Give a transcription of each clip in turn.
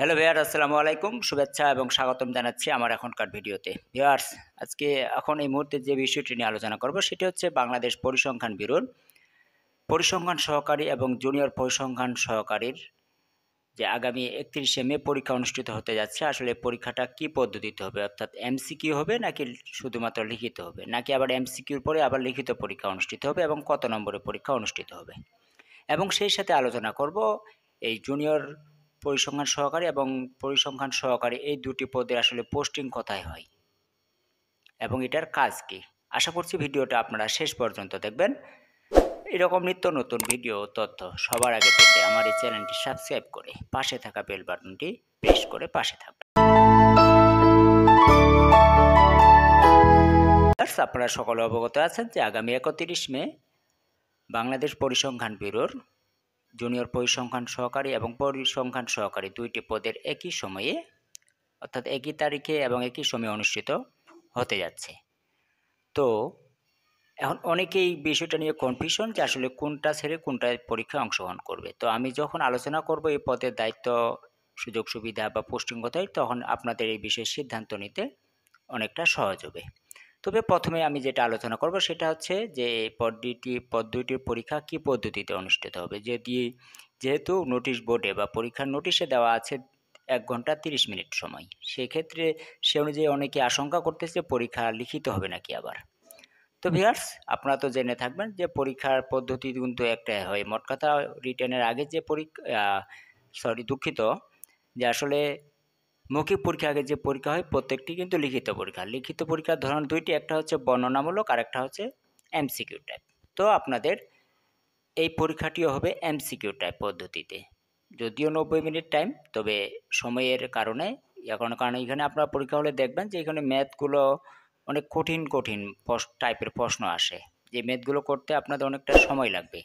Hello viewer, আসসালামু আলাইকুম। শুভেচ্ছা এবং স্বাগতম জানাচ্ছি আমার এখনকার ভিডিওতে। ভিউয়ার্স, আজকে এখন এই মুহূর্তে যে বিষয়টি নিয়ে আলোচনা করব সেটি হচ্ছে বাংলাদেশ পরিসংখ্যান ব্যুরোর পরিসংখ্যান সহকারী এবং জুনিয়র পরিসংখ্যান সহকারীর যে আগামী ৩১শে মে পরীক্ষা অনুষ্ঠিত হতে যাচ্ছে। আসলে পরীক্ষাটা কি পদ্ধতিতে হবে, অর্থাৎ এমসিকিউ হবে নাকি শুধুমাত্র লিখিত হবে, নাকি আবার এমসিকিউর পরে আবার লিখিত পরীক্ষা অনুষ্ঠিত হবে এবং কত নম্বরের পরীক্ষা অনুষ্ঠিত হবে। এবং সেই সাথে আলোচনা করব এই জুনিয়র পরিসংখ্যান সহকারী এবং পরিসংখ্যান সহকারী এই দুটি পদে আসলে পোস্টিং কোথায় হয় এবং এটার কাজ কি। আশা করছি ভিডিওটা আপনারা শেষ পর্যন্ত দেখবেন। এরকম নিত্য নতুন ভিডিও তথ্য সবার আগে পেতে আমার এই চ্যানেলটি সাবস্ক্রাইব করে পাশে থাকা বেল বাটনটি প্রেস করে পাশে থাকবেন। আপনারা সকলে অবগত আছেন যে আগামী ৩১ মে বাংলাদেশ পরিসংখ্যান ব্যুরোর জুনিয়র পরিসংখ্যান সহকারী এবং পরিসংখ্যান সহকারী দুইটি পদের একই সময়ে, অর্থাৎ একই তারিখে এবং একই সময়ে অনুষ্ঠিত হতে যাচ্ছে। তো এখন অনেকেই বিষয়টা নিয়ে কনফিউশন যে আসলে কোনটা ছেড়ে কোনটায় পরীক্ষায় অংশগ্রহণ করবে। তো আমি যখন আলোচনা করব এই পদের দায়িত্ব, সুযোগ সুবিধা বা পোস্টিং কোথায়, তখন আপনাদের এই বিষয়ে সিদ্ধান্ত নিতে অনেকটা সহজ হবে। তবে প্রথমে আমি যেটা আলোচনা করব সেটা হচ্ছে যে পদ্ধতির পরীক্ষা কি পদ্ধতিতে অনুষ্ঠিত হবে। যেহেতু নোটিশ বোর্ডে বা পরীক্ষার নোটিশে দেওয়া আছে ১ ঘন্টা ৩০ মিনিট সময়, সেক্ষেত্রে সে অনুযায়ী অনেকে আশঙ্কা করতেছে পরীক্ষা লিখিত হবে নাকি আবার। তো ভিউয়ার্স, আপনারা তো জেনে থাকবেন যে পরীক্ষার পদ্ধতি কিন্তু একটাই হয়। মোট কথা রিটেনের আগে যে দুঃখিত, যে আসলে মৌখিক পরীক্ষার আগে যে পরীক্ষা হয় প্রত্যেকটি কিন্তু লিখিত পরীক্ষা। লিখিত পরীক্ষার ধরন ২ টি, একটা হচ্ছে বর্ণনামূলক আর একটা হচ্ছে এমসিকিউ টাইপ। তো আপনাদের এই পরীক্ষাটিও হবে এমসিকিউ টাইপ পদ্ধতিতে। যদিও ৯০ মিনিট টাইম, তবে সময়ের কারণে কারণ এখানে আপনারা পরীক্ষা হলে দেখবেন যে এখানে ম্যাথগুলো অনেক কঠিন কঠিন টাইপের প্রশ্ন আসে। যে ম্যাথগুলো করতে আপনাদের অনেকটা সময় লাগবে।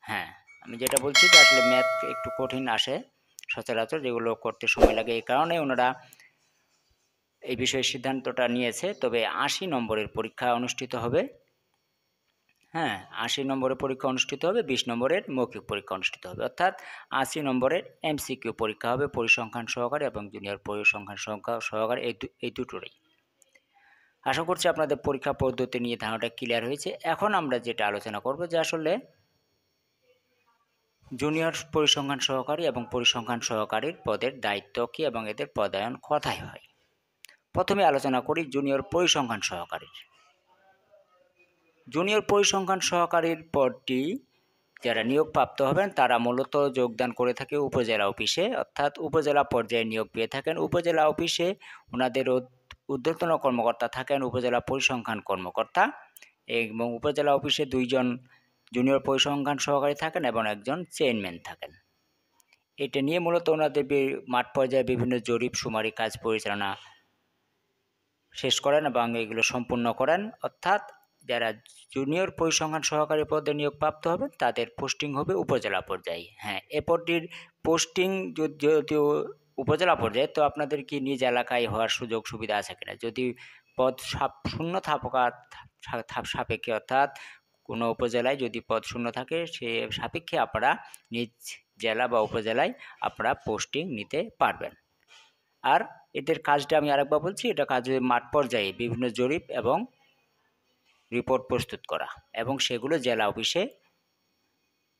হ্যাঁ, আমি যেটা বলছি যে আসলে ম্যাথ একটু কঠিন আসে সচরাচর, যেগুলো করতে সময় লাগে। এই কারণে ওনারা এই বিষয়ে সিদ্ধান্তটা নিয়েছে। তবে ৮০ নম্বরের পরীক্ষা অনুষ্ঠিত হবে। হ্যাঁ, ৮০ নম্বরের পরীক্ষা অনুষ্ঠিত হবে, ২০ নম্বরের মৌখিক পরীক্ষা অনুষ্ঠিত হবে। অর্থাৎ ৮০ নম্বরের এমসিকিউ পরীক্ষা হবে পরিসংখ্যান সহকারী এবং জুনিয়র পরিসংখ্যান সহকারী এই দুটোরই। আশা করছি আপনাদের পরীক্ষা পদ্ধতি নিয়ে ধারণাটা ক্লিয়ার হয়েছে। এখন আমরা যেটা আলোচনা করব যে আসলে জুনিয়র পরিসংখ্যান সহকারী এবং পরিসংখ্যান সহকারীর পদের দায়িত্ব কী এবং এদের পদায়ন কোথায় হয়। প্রথমে আলোচনা করি জুনিয়র পরিসংখ্যান সহকারীর। জুনিয়র পরিসংখ্যান সহকারীর পদটি যারা নিয়োগপ্রাপ্ত হবেন তারা মূলত যোগদান করে থাকে উপজেলা অফিসে, অর্থাৎ উপজেলা পর্যায়ে নিয়োগ পেয়ে থাকেন। উপজেলা অফিসে ওনাদের ঊর্ধ্বতন কর্মকর্তা থাকেন উপজেলা পরিসংখ্যান কর্মকর্তা, এবং উপজেলা অফিসে ২ জন জুনিয়র পরিসংখ্যান সহকারী থাকেন এবং একজন চেয়ারম্যান থাকেন। এটা নিয়ে মূলত ওনাদের মাঠ পর্যায়ে বিভিন্ন জরিপ শুমারি কাজ পরিচালনা শেষ করেন এবং এগুলো সম্পূর্ণ করেন। অর্থাৎ যারা জুনিয়র পরিসংখ্যান সহকারী পদে নিয়োগপ্রাপ্ত হবেন তাদের পোস্টিং হবে উপজেলা পর্যায়ে। হ্যাঁ, এ পদটির পোস্টিং যদিও উপজেলা পর্যায়ে, তো আপনাদের কি নিজ এলাকায় হওয়ার সুযোগ সুবিধা আছে কিনা? যদি পদ শূন্য সাপেক্ষে, অর্থাৎ কোনো উপজেলায় যদি পদ শূন্য থাকে সে সাপেক্ষে আপনারা নিজ জেলা বা উপজেলায় আপনারা পোস্টিং নিতে পারবেন। আর এদের কাজটা আমি আরেকবার বলছি, এটা কাজ মাঠ পর্যায়ে বিভিন্ন জরিপ এবং রিপোর্ট প্রস্তুত করা এবং সেগুলো জেলা অফিসে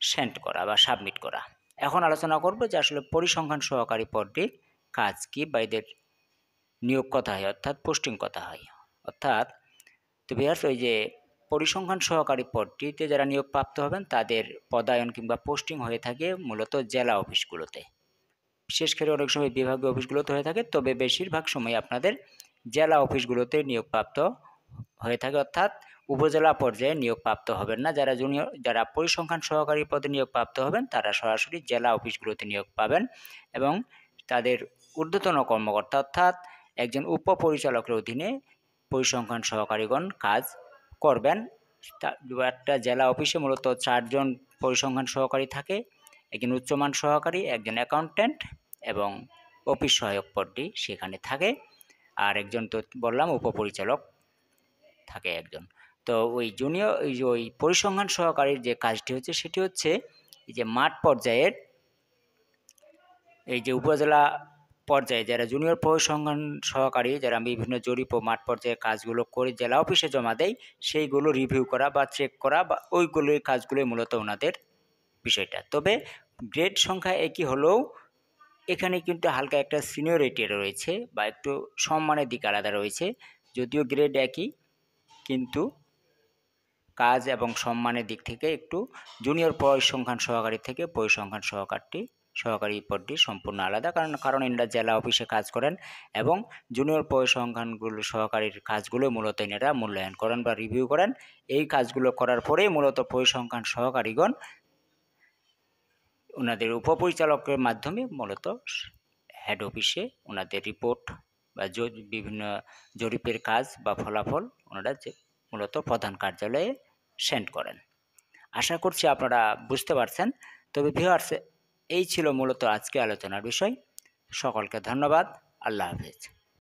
সেন্ড করা বা সাবমিট করা। এখন আলোচনা করব যে আসলে পরিসংখ্যান সহকারী পদটির কাজ কি বা এদের নিয়োগ কথা হয়, অর্থাৎ পোস্টিং কথা হয়। অর্থাৎ তো ভিউয়ার্স, ওই যে পরিসংখ্যান সহকারী পদটিতে যারা নিয়োগপ্রাপ্ত হবেন তাদের পদায়ন কিংবা পোস্টিং হয়ে থাকে মূলত জেলা অফিসগুলোতে। বিশেষ করে অনেক সময় বিভাগীয় অফিসগুলোতে হয়ে থাকে, তবে বেশিরভাগ সময় আপনাদের জেলা অফিসগুলোতে নিয়োগপ্রাপ্ত হয়ে থাকে। অর্থাৎ উপজেলা পর্যায়ে নিয়োগপ্রাপ্ত হবেন না। যারা পরিসংখ্যান সহকারী পদে নিয়োগপ্রাপ্ত হবেন তারা সরাসরি জেলা অফিসগুলোতে নিয়োগ পাবেন এবং তাদের ঊর্ধ্বতন কর্মকর্তা অর্থাৎ একজন উপপরিচালকের অধীনে পরিসংখ্যান সহকারীগণ কাজ করবেন। একটা জেলা অফিসে মূলত ৪ জন পরিসংখ্যান সহকারী থাকে, একজন উচ্চমান সহকারী, একজন অ্যাকাউন্ট্যান্ট এবং অফিস সহায়ক পদটি সেখানে থাকে, আর একজন তো বললাম উপপরিচালক থাকে একজন। তো ওই পরিসংখ্যান সহকারীর যে কাজটি হচ্ছে সেটি হচ্ছে এই যে মাঠ পর্যায়ের এই যে উপজেলা পর্যায়ে যারা জুনিয়র পরিসংখ্যান সহকারী যারা বিভিন্ন জরিপ ও মাঠ পর্যায়ে কাজগুলো করে জেলা অফিসে জমা দেয়, সেইগুলো রিভিউ করা বা চেক করা বা ওইগুলোই কাজগুলোই মূলত ওনাদের বিষয়টা। তবে গ্রেড সংখ্যা একই হলেও এখানে কিন্তু হালকা একটা সিনিয়রিটি রয়েছে বা একটু সম্মানের দিক আলাদা রয়েছে। যদিও গ্রেড একই, কিন্তু কাজ এবং সম্মানের দিক থেকে একটু জুনিয়র পরিসংখ্যান সহকারী থেকে পরিসংখ্যান সহকারী পদটি সম্পূর্ণ আলাদা, কারণ এনারা জেলা অফিসে কাজ করেন এবং জুনিয়র পরিসংখ্যানগুলো সহকারীর কাজগুলো মূলত এনারা মূল্যায়ন করেন বা রিভিউ করেন। এই কাজগুলো করার পরেই মূলত পরিসংখ্যান সহকারীগণ ওনাদের উপপরিচালকের মাধ্যমে মূলত হেড অফিসে ওনাদের রিপোর্ট বা বিভিন্ন জরিপের কাজ বা ফলাফল ওনারা যে মূলত প্রধান কার্যালয়ে সেন্ড করেন। আশা করছি আপনারা বুঝতে পারছেন। তবে ভিউয়ার্স, এই ছিল মূলত আজকে আলোচনার বিষয়। সকলকে ধন্যবাদ। আল্লাহ হাফেজ।